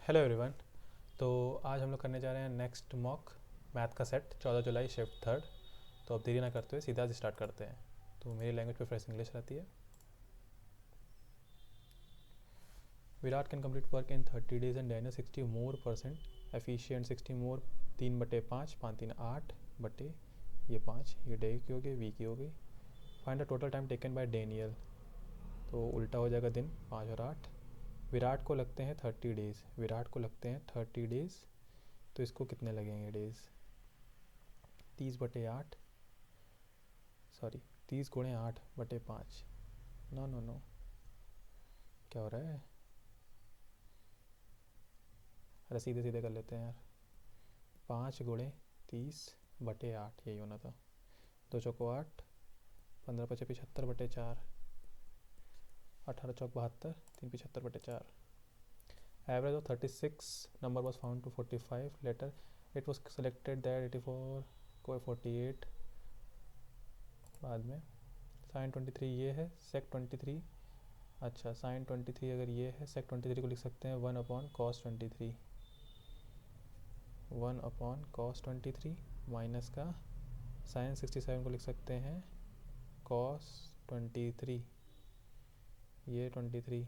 Hello everyone. तो आज हम लोग करने जा रहे हैं नेक्स्ट मॉक मैथ का सेट 14 जुलाई शिफ्ट थर्ड। तो अब देरी ना करते हुए सीधा स्टार्ट करते हैं। तो मेरी लैंग्वेज प्रेफरेंस इंग्लिश रहती है। Virat can complete work in 30 days and Daniel 60% efficient 60 3/5 5 3 8 बटे ये 5 ये डे की हो गई वी की हो गई। Find the total time taken by Daniel. तो उल्टा हो जाएगा दिन 5 और 8। विराट को लगते हैं 30 डेज, विराट को लगते हैं 30 डेज। तो इसको कितने लगेंगे days? 30/8, sorry 30 × 8/5। No no no, क्या हो रहा है? अरे सीधे सीधे कर लेते हैं यार। 5 × 30/8 यही होना था। 2 चौको 8, 15×5 = 75/4, 18 चौक 72, 3 × 75/4। Average of 36 number was found to 45 later it was selected that 84 को 48 बाद में। साइन 23 ये है, सेक 23। अच्छा साइन 23 अगर ये है, सेक 23 को लिख सकते हैं 1/cos 23, 1/cos 23 माइनस का साइन 67 को लिख सकते हैं cos 23, ये 23।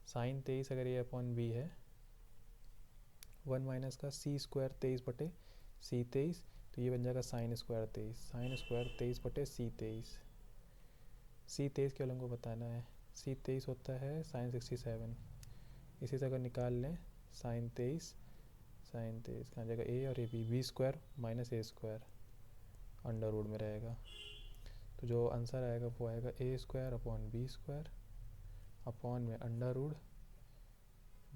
साइन 23 अगर ये अपॉन बी है, 1 माइनस का c² 23/c23, तो ये बन जाएगा sine square 23, sine square 23/c23। c23 केवल हमको बताना है, c23 होता है साइन 67। इसी से अगर निकाल लें साइन 23 कहाँ जाएगा ए और ए b² - a² √ में रहेगा। तो जो आंसर आएगा वो आएगा a² / b² अपॉन में √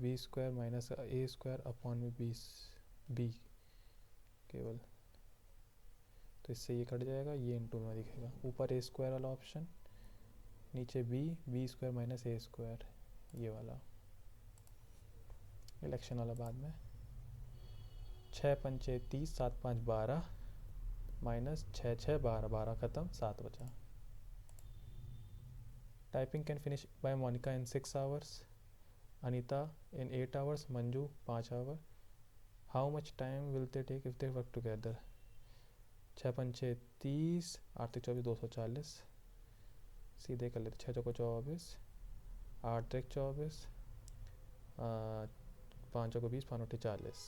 b² - a² अपॉन में b केवल। तो इससे ये कट जाएगा, ये इंटू में दिखेगा। ऊपर a² वाला ऑप्शन, नीचे b² - a², ये वाला इलेक्शन वाला बाद में। 6×5 = 30, 7×5 = 12 माइनस 6×6 = 12, 12 ख़त्म 7 बचा। Typing can finish by Monika in 6 hours, Anita in 8 hours, Manju 5 hour। How much time will they take if they work together? 6×5 = 30, 8×3 = 240, सीधे कर लेते। 6×4 = 24, 8×3 = 24, 5×4 = 20, 5×8 = 40।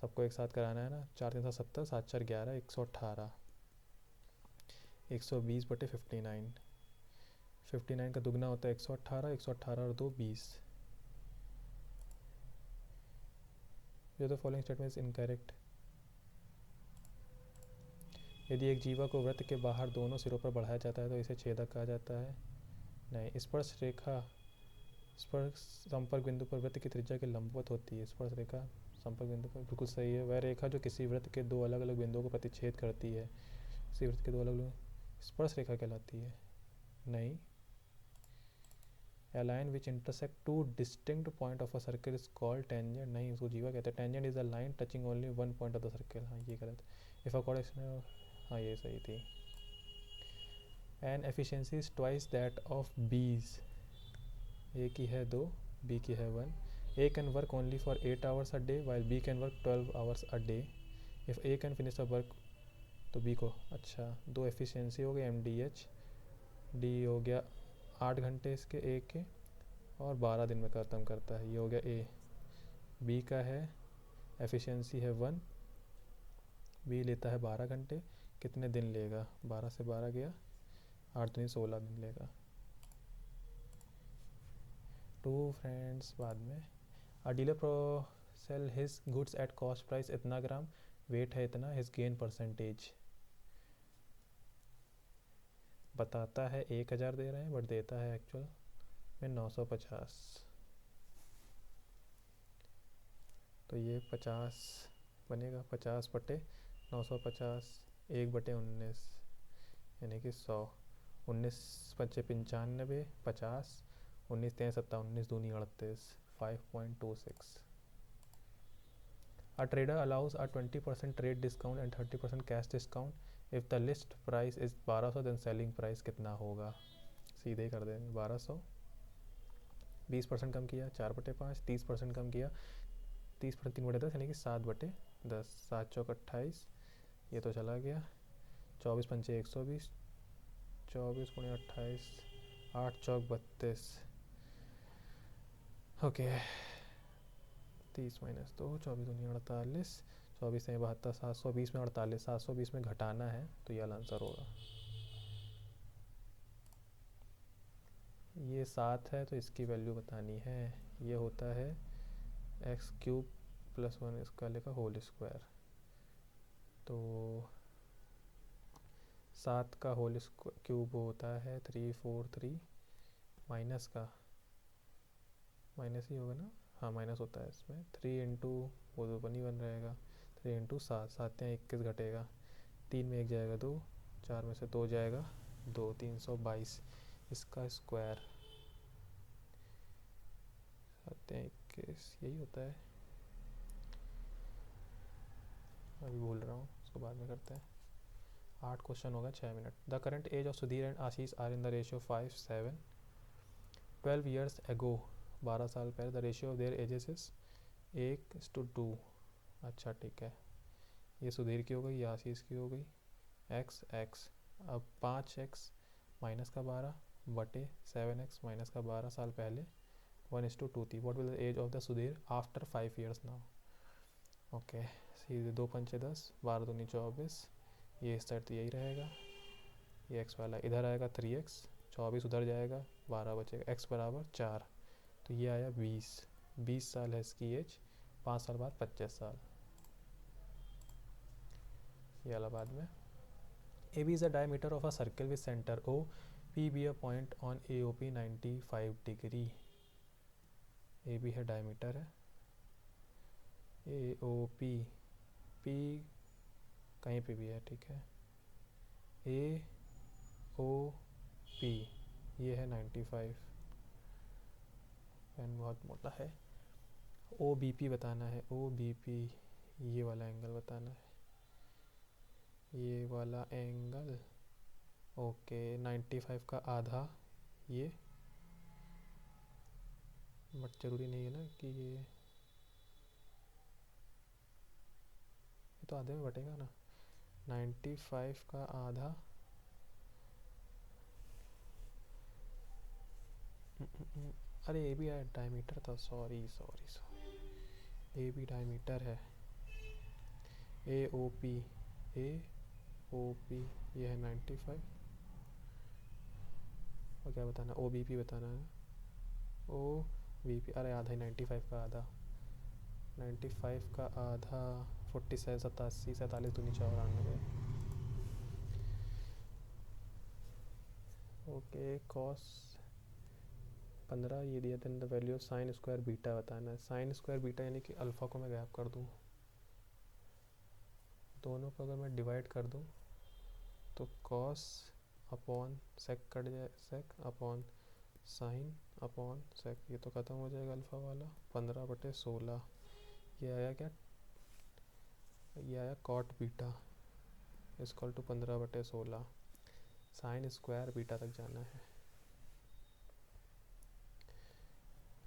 सबको एक साथ कराना है ना। 4×3 = 70, 7×4 = 11, 118, 120/59। 59 का दुगना होता है 118, 118 और 2 20। जो the following statement is incorrect. यदि एक जीवा को वृत्त के बाहर दोनों सिरों पर बढ़ाया जाता है तो इसे छेदक कहा जाता है। नहीं, स्पर्श रेखा स्पर्श संपर्क बिंदु पर वृत्त की त्रिज्या के लंबवत होती है। स्पर्श रेखा संपर्क बिंदु पर, बिल्कुल सही है। वह रेखा जो किसी वृत्त के दो अलग अलग बिंदुओं को प्रतिच्छेद करती है, किसी वृत्त के दो अलग अलग स्पर्श रेखा कहलाती है। नहीं, A line which intersect two distinct point of a circle is called tangent। नहीं, उसको जीवा कहते हैं। Tangent is a line touching only one point of the circle। हाँ ये गलत। If a coordinate, हाँ ये सही थी। An efficiency is twice that of B's। A की है 2, B की है 1। A can work only for 8 hours a day while B can work 12 hours a day। If A can finish the work, तो B को, अच्छा 2 efficiency हो गई MDH, D हो गया 8 घंटे इसके ए के और 12 दिन में ख़त्म करता है। ये हो गया ए। बी का है एफिशिएंसी है 1, बी लेता है 12 घंटे। कितने दिन लेगा? 12 से 12 गया, 8 दिन 16 दिन लेगा। 2 फ्रेंड्स बाद में। अ dealer pro sell his goods at cost price इतना ग्राम, वेट है इतना, हिज गेन परसेंटेज बताता है 1000 दे रहे हैं बट देता है एक्चुअल में 950। तो ये 50 बनेगा, 50/950, 1/19 यानी कि 100। 19×5 = 95, 50, 19×3 = 57, 19×2 = 38, 5.26। A trader allows a 20% trade discount and 30% cash discount if the list price is 1200 then selling price कितना होगा? सीधे कर देंगे 1200 20% कम किया 4/5, 30% कम किया 30% 3/10 यानी कि 7/10, 7 चौक 28, ये तो चला गया, 24 पंचे 120, 24 गुणे 28, 8 चौक 32, ओके 30 माइनस 2, 24 दूनी 48, 24 से 72, 720 में 48, 720 में घटाना है तो ये वाला आंसर होगा। ये 7 है तो इसकी वैल्यू बतानी है, ये होता है x³ + 1 इसका लेकर होल स्क्वायर, तो 7 का होल क्यूब होता है 343, माइनस का माइनस ही होगा ना, हाँ माइनस होता है इसमें, 3 इंटू वो तो बनी बन रहेगा, 3 इंटू 7, 7 या 21 घटेगा, 3 में 1 जाएगा 2, 4 में से 2 जाएगा 2, 322 इसका स्क्वायर, 7 या 21 यही होता है, अभी भूल रहा हूँ, उसको बाद में करते हैं। 8 क्वेश्चन होगा 6 minute. The current age of Sudhir and Ashish are in the ratio 5:7। 12 years ago, 12 साल पहले the ratio of their ages is 1:2। अच्छा ठीक है, ये सुधीर की हो गई, ये आशीष की हो गई, x। अब 5x माइनस का 12 बटे 7x माइनस का 12 साल पहले 1:2 थी। What will the age of the Sudhir after 5 years now. Okay सीधे 2 पंचे 10, 12 दूनी 24, ये इस साइड तो यही रहेगा, ये x वाला इधर आएगा 3x, 24 उधर जाएगा 12 बचेगा, x बराबर 4, तो ये आया 20 साल है इसकी एज, 5 साल बाद 25 साल, ये वाला बाद में। AB is a diameter of a circle with center O, P be a point on AOP 95 degree. AB है डायमीटर है, AOP P कहीं पे भी है ठीक है, AOP ये है 95, पेन बहुत मोटा है। OBP बताना है, OBP ये वाला एंगल बताना है, ये वाला एंगल, ओके 95 का आधा, ये बट जरूरी नहीं है ना कि ये तो आधे में बटेगा ना, 95 का आधा, अरे ए भी डायमीटर था, सॉरी, ए भी डायमीटर है, AOP ये है 95, और क्या बताना, OBP बताना है, OBP, अरे आधा ही 95 का आधा, 95 का आधा 47, 87, 47 दूनी 94, ओके कॉस 15 ये दिया, then the value of sine square beta बताना है। साइन स्क्वायर बीटा यानी कि अल्फ़ा को मैं गैप कर दूँ, दोनों को अगर मैं डिवाइड कर दूँ तो कॉस अपॉन सेक कट जाए, सेक अपॉन साइन अपॉन सेक, ये तो ख़त्म हो जाएगा अल्फ़ा वाला, 15/16, ये आया क्या, ये आया cot beta equal to 15/16, sine square beta तक जाना है,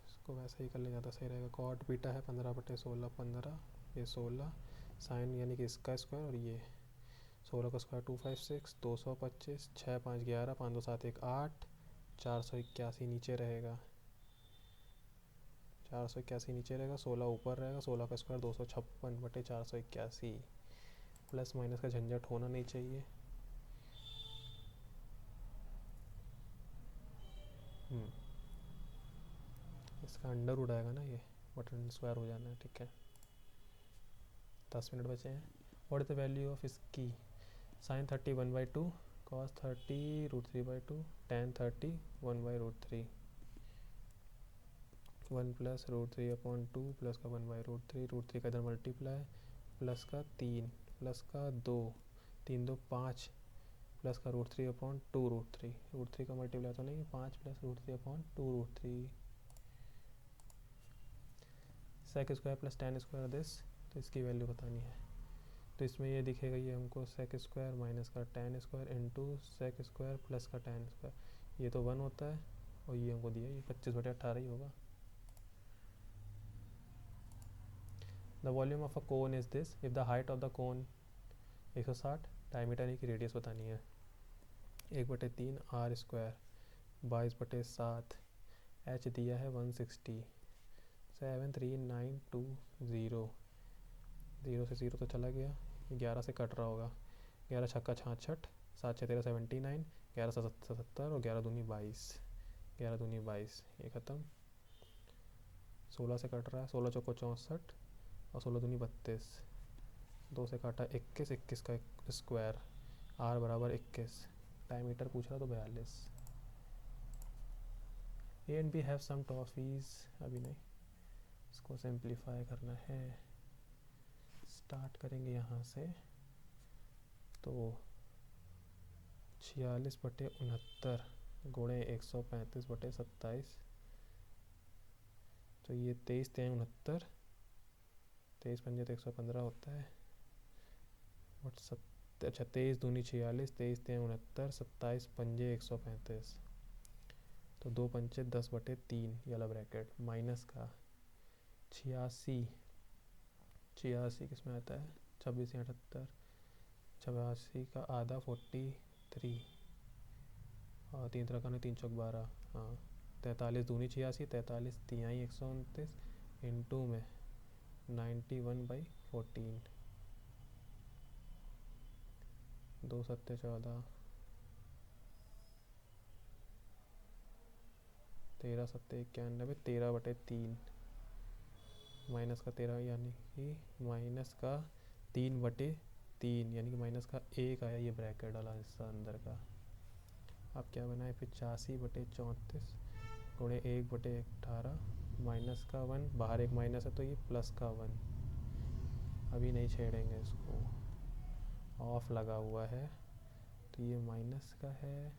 इसको वैसे ही कर ले ज़्यादा सही रहेगा। कॉट बीटा है 15/16, 15 ये 16, साइन यानी कि इसका स्क्वायर, और ये 16 का स्क्वायर 256, 225, 6 5 11, 5 2 7 1 8, 481 नीचे रहेगा, 481 नीचे रहेगा, 16 ऊपर रहेगा, 16 का स्क्वायर 256/481, प्लस माइनस का झंझट होना नहीं चाहिए। इसका अंडर उड़ाएगा ना ये, बटन स्क्वायर हो जाना है, ठीक है। 10 मिनट बचे हैं। What is the value of इसकी, sine 30 1/2, cos 30 √3/2, tan 30 1/√3, 1 plus √3/2 plus का 1/√3, √3 का इधर मल्टीप्लाई, प्लस का 3 प्लस का 2, 3 2 5, प्लस का √3/2 √3 का मल्टीप्लाई तो नहीं, 5 plus √3/2 √3, sec square plus tan square this, तो इसकी वैल्यू बतानी है। तो इसमें ये दिखेगा, ये हमको सेक स्क्वायर माइनस का tan square into sec square plus का tan स्क्वायर, ये तो 1 होता है, और ये हमको दिया ये 25/18 ही होगा। The volume of a cone is this if the height of the cone 160, diameter की रेडियस बतानी है। 1/3 आर स्क्वायर 22/7, एच दिया है 160, 73920, 0 से 0 तो चला गया, 11 से कट रहा होगा, 11 छक्का 66, 7 6 13 79, 11 77 और 11 दूनी 22, 11 दूनी 22, ये ख़त्म। 16 से कट रहा है, 16 चौको 64 और 16 दूनी 32, 2 से काटा 21, 21 का स्क्वायर, आर बराबर 21, डायमीटर पूछ रहा तो 42। A and B have some toffees, अभी नहीं, इसको सिंप्लीफाई करना है। स्टार्ट करेंगे यहाँ से, तो 46/69 गुणे 135/27, तो ये 23 3 69, 23 पंजे तो 115 होता है, और अच्छा 23 दूनी 46, 23 3 69, 27 पंजे 135, तो 2 पंचे 10/3, ये वाला ब्रैकेट, माइनस का 86, 86 किस में आता है, 26 या 78, 86 का आधा 43, और 3 तरह का नहीं, 3 चौक 12, हाँ 43 दूनी 86, 43 तिहाई 129 इंटू में 91/14, 2 सत्ते 14, 13 सत्ते 91, 13/3, माइनस का 13 यानी कि माइनस का 3/3, यानी कि माइनस का 1 आया, ये ब्रैकेट वाला हिस्सा अंदर का। अब क्या बनाए, 85/34 गुणे 1/18, माइनस का 1, बाहर एक माइनस है तो ये प्लस का 1, अभी नहीं छेड़ेंगे इसको, ऑफ लगा हुआ है तो ये माइनस का है,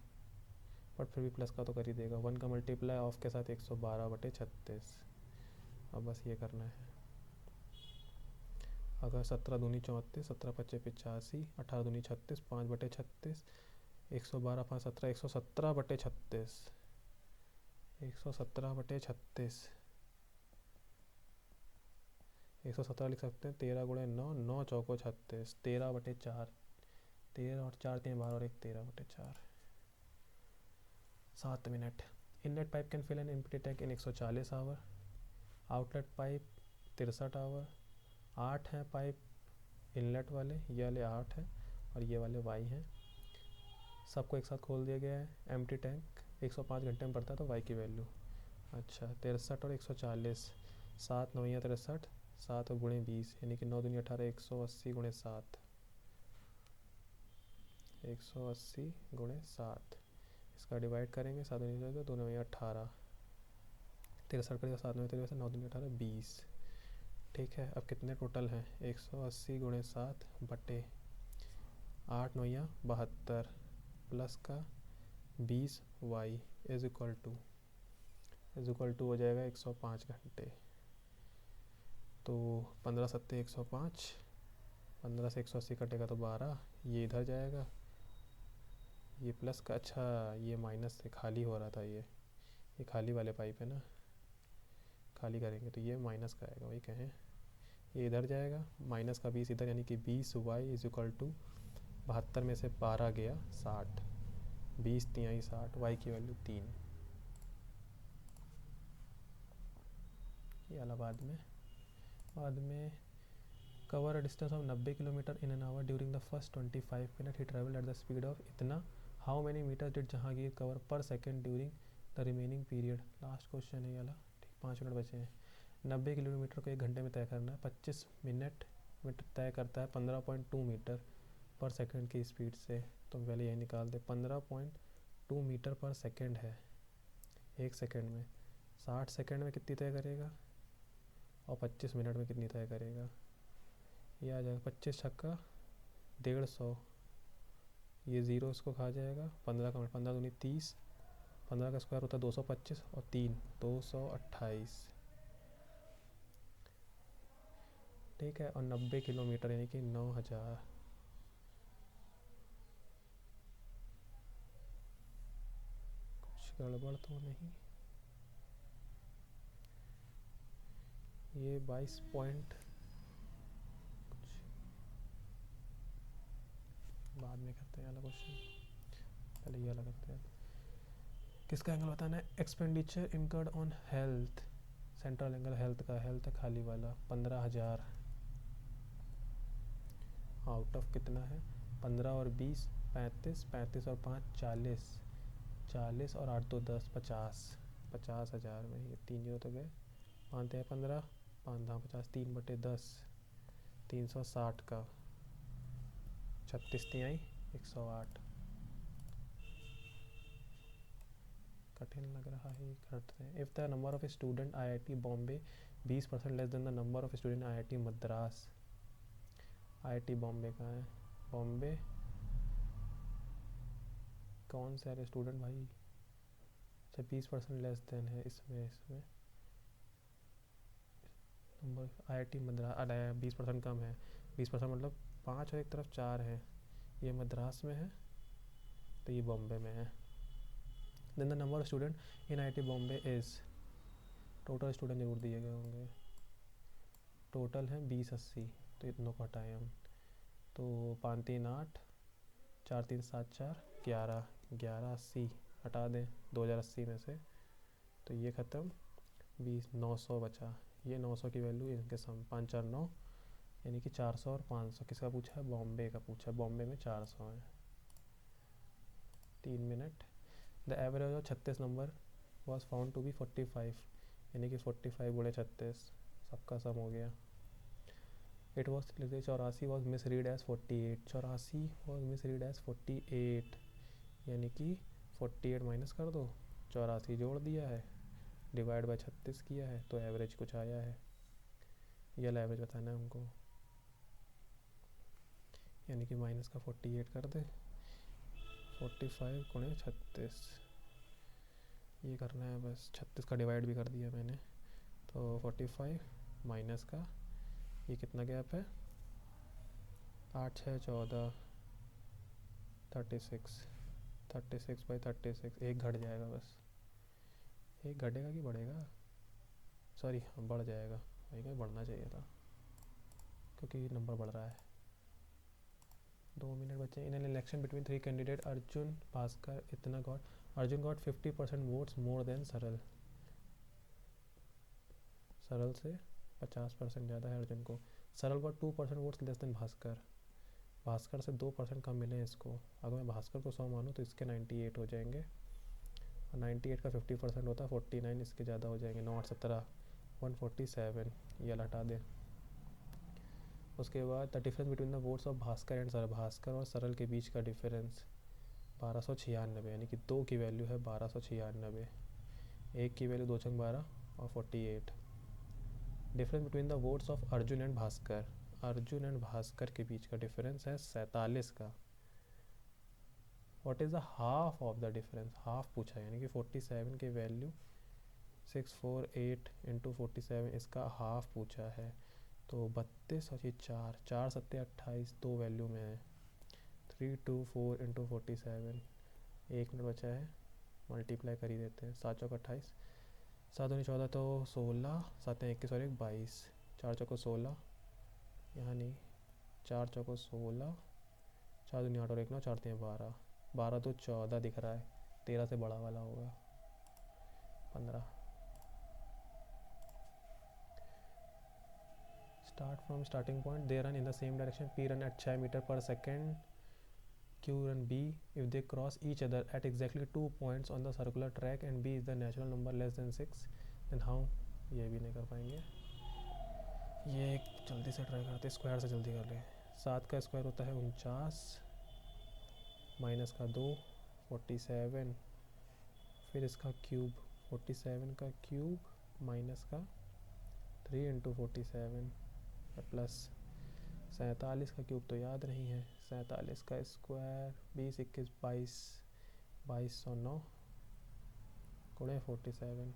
बट फिर भी प्लस का तो कर ही देगा, 1 का मल्टीप्लाई ऑफ के साथ 112/36, अब बस ये करना है। अगर 17 दूनी 34, 17 पच्चे 85, 18 दूनी 36, 5/36, 112 5 17, 117/36, 117/36, 117 लिख सकते हैं, 13 गुणे 9, 9 चौको 36, 13/4, 13 और 4 3 12 और 1 13/4, 7 minute. Inlet pipe can fill an empty tank in 140 hour, outlet pipe 63 hour, 8 हैं पाइप इनलेट वाले, ये वाले 8 हैं और ये वाले वाई हैं, सबको एक साथ खोल दिया गया है। एम्प्टी टैंक 105 घंटे में पड़ता है, तो वाई की वैल्यू, अच्छा 63 और 140, 7 9 63, 7 और गुणे 20, यानी कि 9 दूनी 18, 180 गुणे 7, 180 गुणे 7, इसका डिवाइड करेंगे, 7 दूनी 2 9 18, 63 करेगा 7 9 13, 9 दूनी 18 20, ठीक है। अब कितने टोटल हैं, 180 गुणे 7 बटे 8 9 72 प्लस का 20 वाई इज इक्वल टू हो जाएगा 105 घंटे, तो 15 सत्ते 105, 15 से 180 कटेगा तो 12, ये इधर जाएगा, ये प्लस का, अच्छा ये माइनस से खाली हो रहा था, ये खाली वाले पाइप है ना, खाली करेंगे तो ये माइनस का आएगा, वही कहें, ये इधर जाएगा, माइनस का 20 इधर, यानी कि 20 वाई इज इक्वल टू 72 में से 12 गया 60, 20 तिहाई 60, वाई की वैल्यू 3, ये वाला बाद में cover a distance of 90 kilometre in an hour during the first 25 minute, he travelled at the speed of इतना, how many metre did Jahangir cover per second during the remaining period. Last question है ये वाला, ठीक 5 minute बचे हैं। 90 kilometre को 1 घंटे में तय करना है, 25 मिनट में तय करता है 15.2 मीटर पर सेकंड की स्पीड से, तो पहले यही निकाल दे, 15.2 मीटर पर सेकंड है 1 सेकंड में, 60 सेकंड में कितनी तय करेगा और 25 मिनट में कितनी तय करेगा, ये आ जाएगा 25 छक्का 150, ये 0 इसको खा जाएगा, 15 का 15 दूनी 30, 15 का स्क्वायर होता है 225 और 3 228, ठीक है। और 90 किलोमीटर यानी कि 9000, कुछ गड़बड़ तो नहीं, ये 22 पॉइंट बाद में करते हैं वाला क्वेश्चन, पहले ये वाला करते हैं। किसका एंगल बताना है? Expenditure incurred on health, central angle health का, हेल्थ है खाली वाला, 15,000 आउट ऑफ कितना है? 15 और 20 35, 35 और 5 40, 40 और 8 2 10, 50,000 में ये 3 जीरो तो गए, 5 है 15, 5 हाँ 50, 3/10, 360 का 36 आई 108। कठिन लग रहा है, करते हैं। If the number of student IIT Bombay 20% less than the number of student IIT Madras. IIT Bombay का है, बॉम्बे कौन से वाले स्टूडेंट भाई? अच्छा 20% लेस देन है इसमें नंबर IIT मद्रास 20% कम है, 20% मतलब 5 और एक तरफ 4 है, ये मद्रास में है तो ये बॉम्बे में है। Then the number of student in IIT Bombay is, total student जरूर दिए गए होंगे, टोटल है 2080, तो इतनों को हटाएं हम, तो 5 3 8, 4 3 7 4 11, 1180 हटा दें 2080 में से, तो ये ख़त्म, 20 900 बचा, ये 900 की वैल्यू इनके सम 5 4 9, यानी कि 400 और 500। किसका पूछा है? बॉम्बे का पूछा है, बॉम्बे में 400 है। 3 minute. The average of 36 number was found to be 45, यानी कि 45 गुणे 36, सबका सम हो गया। It was 84 was misread as 48, 84 was misread as 48, यानी कि 48 माइनस कर दो, 84 जोड़ दिया है, डिवाइड बाय 36 किया है, तो एवरेज कुछ आया है। ये एवरेज बताना है हमको, यानी कि माइनस का 48 कर दे, 45 गुणे 36, ये करना है बस, 36 का डिवाइड भी कर दिया मैंने, तो 45 माइनस का ये कितना गैप है? 8 6 14, 36, 36/36, एक घट जाएगा बस, एक घटेगा कि बढ़ेगा? सॉरी बढ़ जाएगा, वही बढ़ना चाहिए था क्योंकि नंबर बढ़ रहा है। 2 मिनट बचे। In an election between 3 candidate Arjun Bhaskar इतना got, Arjun got 50% votes more than Saral, Saral से 50% ज़्यादा है अर्जुन को। Saral got 2% votes less than Bhaskar, Bhaskar से 2% कम मिले हैं इसको। अगर मैं भास्कर को 100 मानूँ तो इसके 98 हो जाएंगे, और 98 का 50% होता है 49, इसके ज़्यादा हो जाएंगे, 9 8 17 147, ये हटा दें। उसके बाद the difference between the votes of Bhaskar and सरल, भास्कर और सरल के बीच का डिफरेंस 1296, यानी कि 2 की वैल्यू है 1296, 1 की वैल्यू 2 छंग 12 और 48। Difference between the votes of Arjun and Bhaskar, Arjun and Bhaskar के बीच का डिफरेंस है 47 का। What is the half of the difference, half पूछा, यानी कि 47 की वैल्यू 648 इंटू 47, इसका हाफ पूछा है, तो 32 और ये 4 4 7 28, 2 वैल्यू में है, 324 इंटू 47, 1 मिनट बचा है, मल्टीप्लाई कर ही देते हैं, 7 चौक 28, 7 दूनी 14 तो 16, 7 21 और 1 22, 4 चौको 16, यहाँ नहीं, 4 चौको 16, 4 दूनी 8 और 1 9, 4 3 12, 12 तो 14 दिख रहा है, 13 से बड़ा वाला होगा 15। Start from starting point, they run in the same direction, P run at 6 meter per second, Q run B, if they cross each other at exactly 2 points on the circular track and B is the natural number less than 6, then how, ये भी नहीं कर पाएंगे। ये एक जल्दी से try करते, स्क्वायर से जल्दी कर ले। 7 का स्क्वायर होता है 49, माइनस का 2 47, फिर इसका क्यूब 47 का क्यूब माइनस का 3 इंटू 47 प्लस 47 का क्यूब तो याद नहीं है, 47 का स्क्वायर 20 21 22, 2209 गुणे 47,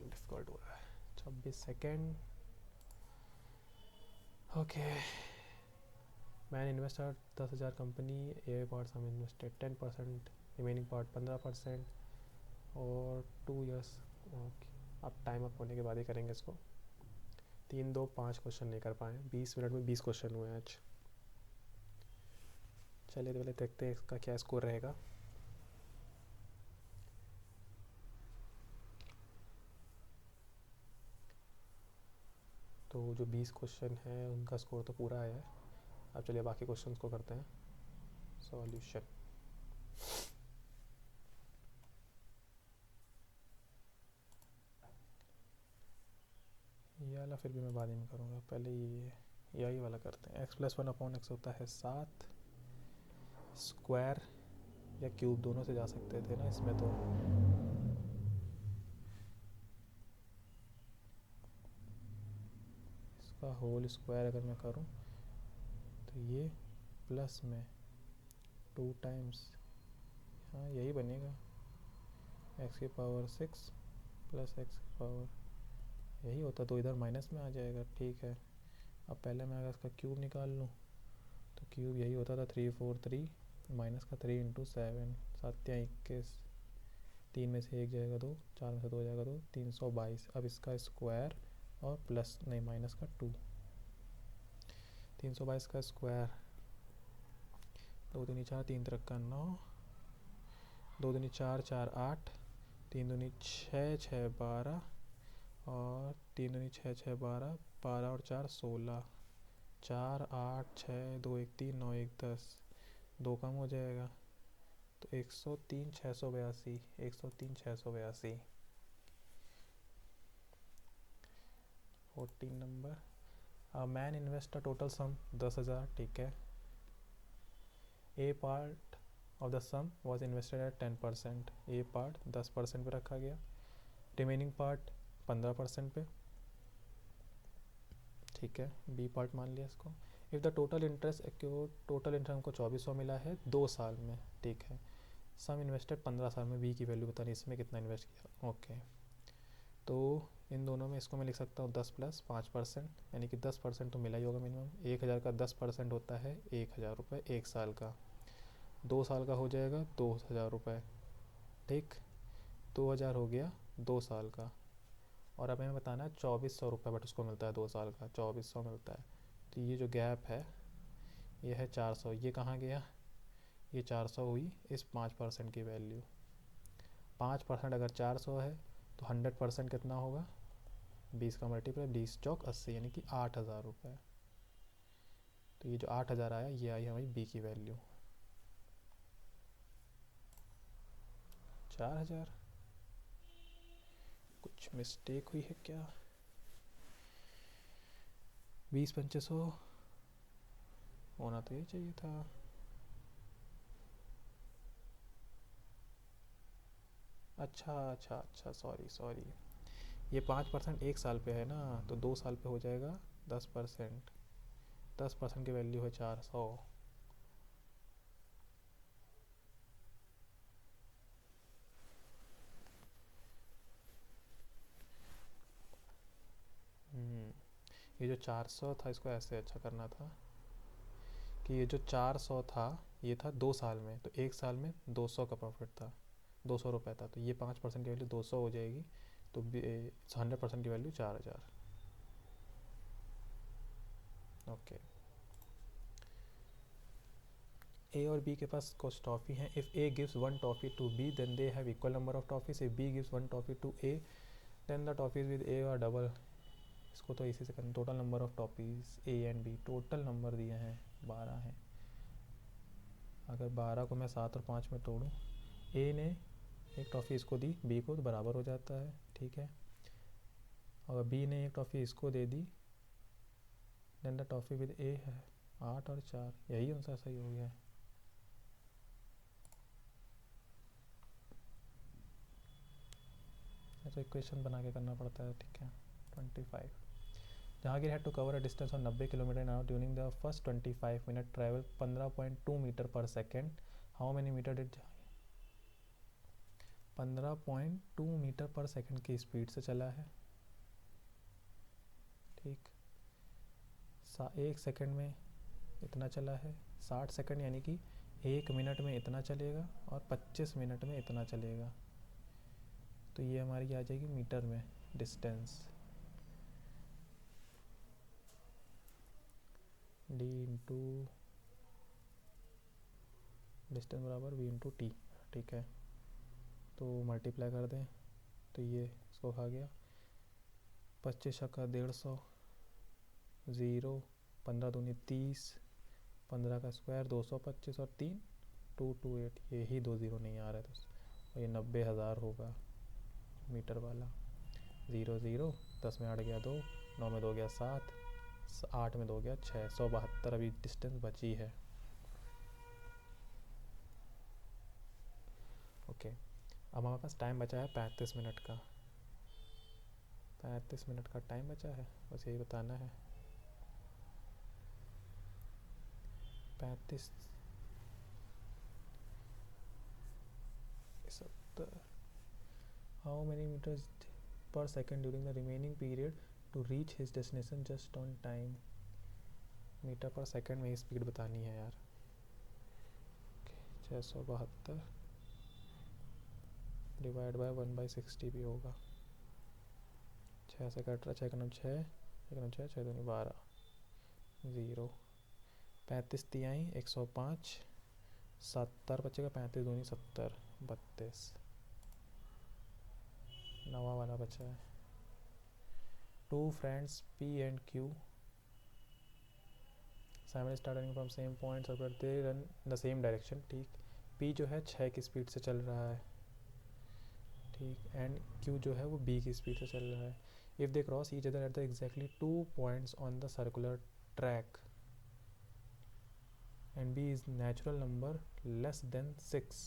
डिफिकल्ट हो रहा है, 26 second. Okay man investor 10,000 company, a part sum invested 10%, remaining part 15%, और 2 ईयर्स। ओके, अब टाइम अप होने के बाद ही करेंगे इसको। 3, 2, 5 क्वेश्चन नहीं कर पाए, 20 मिनट में 20 क्वेश्चन हुए आज। चलिए तो पहले देखते हैं इसका क्या स्कोर रहेगा। तो जो 20 क्वेश्चन है उनका स्कोर तो पूरा आया है। अब चलिए बाकी क्वेश्चंस को करते हैं सॉल्यूशन। ये वाला फिर भी मैं बाद में करूँगा, पहले ये यही वाला करते हैं। x+1/x होता है 7, स्क्वायर या क्यूब दोनों से जा सकते थे ना इसमें, तो इसका होल स्क्वायर अगर मैं करूँ तो ये प्लस में 2 टाइम्स, हाँ यही बनेगा, x⁻6 प्लस x⁻, यही होता तो इधर माइनस में आ जाएगा। ठीक है, अब पहले मैं अगर इसका क्यूब निकाल लूँ तो क्यूब यही होता था 3, 4, 3 माइनस का 3 × 7, 7 या 21, 3 में से 1 जाएगा 2, 4 में से 2 जाएगा 2, 322। अब इसका स्क्वायर और प्लस नहीं माइनस का 2, 322 का स्क्वायर, 2 दूनी 4, 3 3 का 9, 2 दूनी 4, 4 8, 3 दूनी 6, 6 12, और 3 दूनी 6, 6 12, 12 और 4 16, 4 8 6 2 1 3 9 1 10, 2 कम हो जाएगा तो 103 682, 103 682, 14 number. Man invest total sum 10,000, ठीक है। A part of the sum was invested at 10%, a part 10% पे रखा गया, रिमेनिंग पार्ट 15% पे, ठीक है। बी पार्ट मान लिया इसको। If the total interest accrued, total interest हमको 2400 मिला है 2 साल में, ठीक है। सम इन्वेस्टेड 15 साल में, बी की वैल्यू पता नहीं इसमें कितना इन्वेस्ट किया, ओके। तो इन दोनों में इसको मैं लिख सकता हूँ 10 + 5%, यानी कि 10% तो मिला ही होगा मिनिमम। 1000 का 10% होता है 1000 रुपये, 1 साल का। 2 साल का हो जाएगा 2000 रुपये, ठीक। 2000 हो गया 2 साल का, और अब हमें बताना है 2400 रुपये बट उसको मिलता है 2 साल का, 2400 मिलता है। तो ये जो गैप है ये है 400, ये कहाँ गया, ये 400 हुई इस 5% की वैल्यू। 5% अगर 400 है तो 100% कितना होगा, 20 का मल्टीप्लाई, 20 चौक 80, यानी कि 8000 रुपये। तो ये जो 8000 आया ये आई हमारी बी की वैल्यू। 4000, कुछ मिस्टेक हुई है क्या, 20 × 500 होना तो ये चाहिए था। अच्छा, सॉरी, ये 5% 1 साल पे है ना, तो 2 साल पे हो जाएगा 10%, 10% की वैल्यू है 400। ये जो 400 था इसको ऐसे अच्छा करना था कि ये जो 400 था ये था 2 साल में, तो 1 साल में 200 का प्रॉफिट था, 200 रुपये था, तो ये 5% की वैल्यू 200 हो जाएगी, तो 100% की वैल्यू 4000, ओके। ए और बी के पास कुछ टॉफ़ी हैं। If A gives 1 toffee to B then they have equal number of toffees. If B gives 1 toffee to A then the toffees with A are double. इसको तो इसी से करना, total number of toffees A and B, total number दिए हैं 12 हैं। अगर 12 को मैं 7 और 5 में तोड़ूँ, ए ने एक टॉफ़ी इसको दी, बी को, तो बराबर हो जाता है, ठीक है। अगर बी ने एक टॉफ़ी इसको दे दी देन द टॉफ़ी विद ए है 8 और 4, यही आंसर सही हो गया है। तो इक्वेशन बना के करना पड़ता है, ठीक है। 25, Jahangir had to cover a distance of 90 kilometre now during the first 25 minute travel 15.2 metre per second. How many metre did 15.2 metre per second की स्पीड से चला है, ठीक। 1 सेकेंड में इतना चला है, 60 सेकंड यानी कि 1 मिनट में इतना चलेगा और 25 मिनट में इतना चलेगा। तो ये हमारी आ जाएगी मीटर में डिस्टेंस, d इंटू डिस्टेंस बराबर v इंटू टी। ठीक है, तो मल्टीप्लाई कर दें तो ये इसको खा गया, 25 का 150, 0, 15 दूनी 30, 15 का स्क्वायर 225 और 3 228, ये ही 2 ज़ीरो नहीं आ रहा है तो ये 90,000 होगा मीटर वाला। 0 0, 10 में 8 गया 2, 9 में 2 गया 7, 8 में 2 गया 6, 172 अभी डिस्टेंस बची है। ओके, अब हमारे पास टाइम बचा है 35 मिनट का। 35 मिनट का टाइम बचा है, बस यही बताना है। 35 70, how many meters per second during the remaining period to reach his destination just on time. Meter per second में ही स्पीड बतानी है यार। 672 डिवाइड बाय 1/60 भी होगा। 6 से कट रहा, 6 का 6, 6 का 6, 6 दूनी 12, 0, 35 तिहाई 105, 70 बचेगा, 35 दूनी 70, 32, नवा वाला बचा है। 2 friends P and Q Simon starting from same point, so they run in the same direction। ठीक, P जो है 6 की स्पीड से चल रहा है, ठीक, एंड Q जो है वो B की स्पीड से चल रहा है। If they cross each other at the exactly 2 points on the circular track and B is natural number less than 6,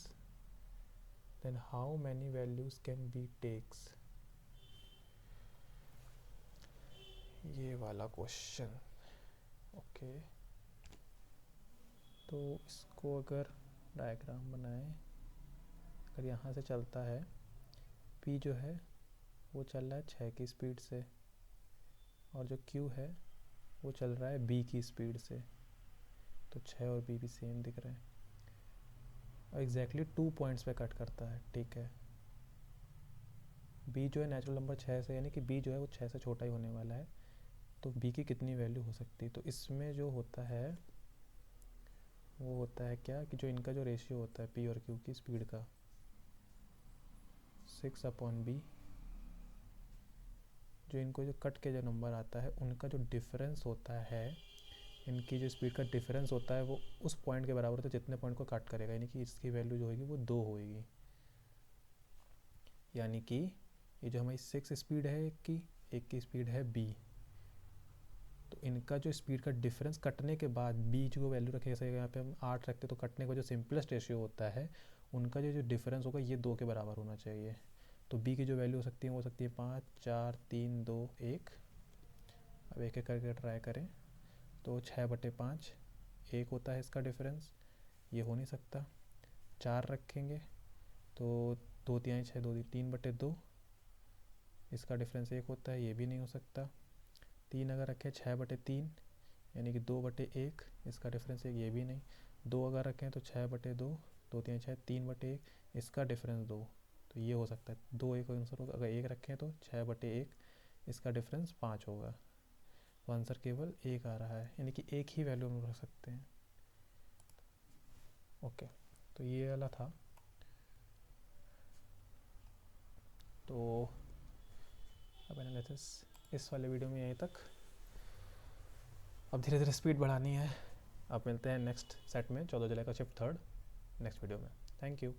then how many values can B takes। ये वाला क्वेश्चन। ओके, तो इसको अगर डायग्राम बनाएं, अगर यहाँ से चलता है P जो है वो चल रहा है 6 की स्पीड से, और जो Q है वो चल रहा है B की स्पीड से, तो 6 और B भी सेम दिख रहे हैं और एग्जैक्टली 2 पॉइंट्स पे कट करता है। ठीक है, B जो है नेचुरल नंबर 6 से, यानी कि B जो है वो 6 से छोटा ही होने वाला है, तो B की कितनी वैल्यू हो सकती है। तो इसमें जो होता है वो होता है क्या कि जो इनका जो रेशियो होता है P और Q की स्पीड का, 6/B, जो इनको जो कट के जो नंबर आता है उनका जो डिफरेंस होता है, इनकी जो स्पीड का डिफरेंस होता है वो उस पॉइंट के बराबर होता है जितने पॉइंट को कट करेगा, यानी कि इसकी वैल्यू जो होगी वो 2 होगी। यानी कि ये जो हमारी 6 स्पीड है एक की स्पीड है B, तो इनका जो स्पीड का डिफरेंस कटने के बाद B जो वैल्यू रखे, जैसे यहाँ पे हम 8 रखते तो कटने का जो सिंपलेस्ट रेशियो होता है उनका जो डिफरेंस होगा ये 2 के बराबर होना चाहिए। तो B की जो वैल्यू हो सकती है 5 4 3 2 1। अब एक एक करके ट्राई करें, तो 6/5 1 होता है इसका डिफरेंस, ये हो नहीं सकता। 4 रखेंगे तो 2 तिहाई 6, 2 3/2, इसका डिफरेंस 1 होता है, ये भी नहीं हो सकता। 3 अगर रखें 6/3 यानी कि 2/1, इसका डिफरेंस 1, ये भी नहीं। 2 अगर रखें तो 6/2, 2 तिहाई 6, 3/1, इसका डिफरेंस 2, तो ये हो सकता है 2 1 आंसर होगा। अगर 1 रखें तो 6/1, इसका डिफरेंस 5 होगा, तो आंसर केवल 1 आ रहा है, यानी कि एक ही वैल्यू हम रख सकते हैं। ओके, तो ये वाला था। तो अब एनालिसिस इस वाले वीडियो में यहीं तक। अब धीरे धीरे स्पीड बढ़ानी है। अब मिलते हैं नेक्स्ट सेट में 14 जुलाई का शिफ्ट 3 नेक्स्ट वीडियो में। Thank you.